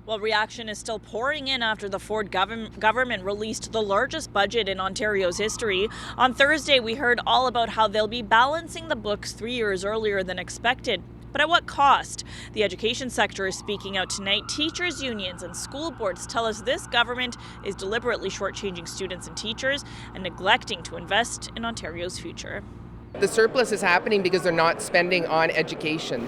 Well, reaction is still pouring in after the Ford government released the largest budget in Ontario's history. On Thursday, we heard all about how they'll be balancing the books 3 years earlier than expected. But at what cost? The education sector is speaking out tonight. Teachers' unions and school boards tell us this government is deliberately shortchanging students and teachers and neglecting to invest in Ontario's future. The surplus is happening because they're not spending on education.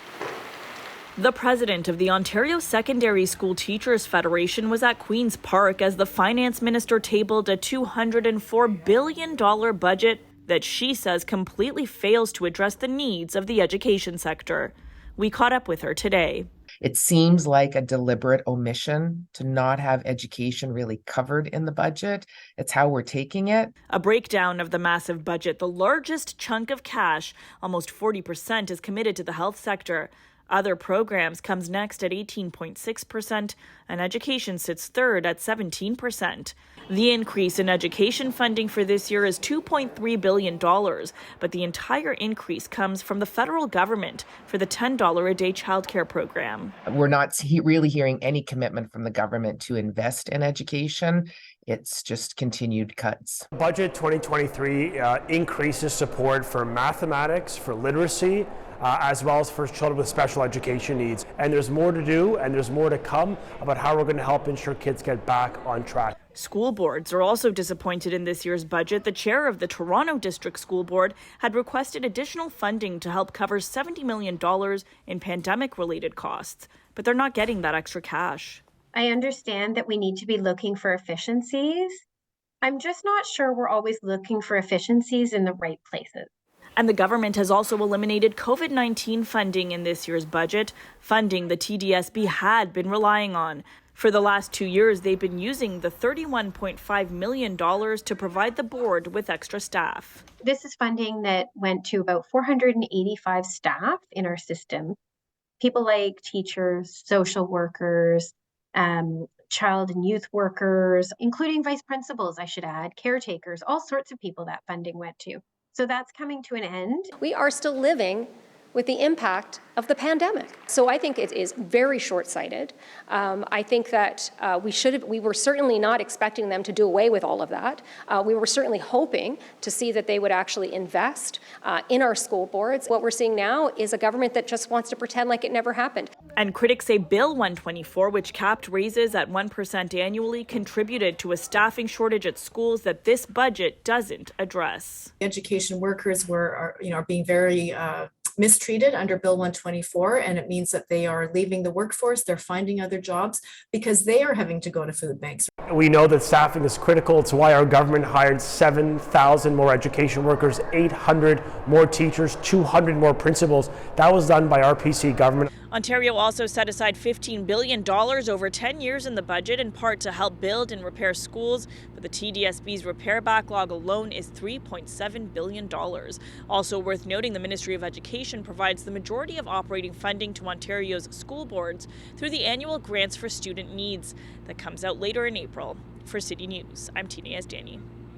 The president of the Ontario Secondary School Teachers Federation was at Queen's Park as the finance minister tabled a $204 billion budget that she says completely fails to address the needs of the education sector. We caught up with her today. It seems like a deliberate omission to not have education really covered in the budget. It's how we're taking it. A breakdown of the massive budget, the largest chunk of cash, almost 40%, is committed to the health sector. Other programs comes next at 18.6%, and education sits third at 17%. The increase in education funding for this year is $2.3 billion, but the entire increase comes from the federal government for the $10 a day childcare program. We're not really hearing any commitment from the government to invest in education. It's just continued cuts. Budget 2023 increases support for mathematics, for literacy, as well as for children with special education needs. And there's more to do, and there's more to come about how we're going to help ensure kids get back on track. School boards are also disappointed in this year's budget. The chair of the Toronto District School Board had requested additional funding to help cover $70 million in pandemic-related costs, but they're not getting that extra cash. I understand that we need to be looking for efficiencies. I'm just not sure we're always looking for efficiencies in the right places. And the government has also eliminated COVID-19 funding in this year's budget, funding the TDSB had been relying on. For the last 2 years, they've been using the $31.5 million to provide the board with extra staff. This is funding that went to about 485 staff in our system. People like teachers, social workers, child and youth workers, including vice principals, I should add, caretakers, all sorts of people that funding went to. So that's coming to an end. We are still living with the impact of the pandemic. So I think it is very short-sighted. I think that we were certainly not expecting them to do away with all of that. We were certainly hoping to see that they would actually invest in our school boards. What we're seeing now is a government that just wants to pretend like it never happened. And critics say Bill 124, which capped raises at 1% annually, contributed to a staffing shortage at schools that this budget doesn't address. Education workers are being very mistreated under Bill 124, and it means that they are leaving the workforce, they're finding other jobs because they are having to go to food banks. We know that staffing is critical. It's why our government hired 7,000 more education workers, 800 more teachers, 200 more principals. That was done by our PC government. Ontario also set aside $15 billion over 10 years in the budget, in part to help build and repair schools, but the TDSB's repair backlog alone is $3.7 billion. Also worth noting, the Ministry of Education provides the majority of operating funding to Ontario's school boards through the annual Grants for Student Needs that comes out later in April. For City News, I'm Yazdani.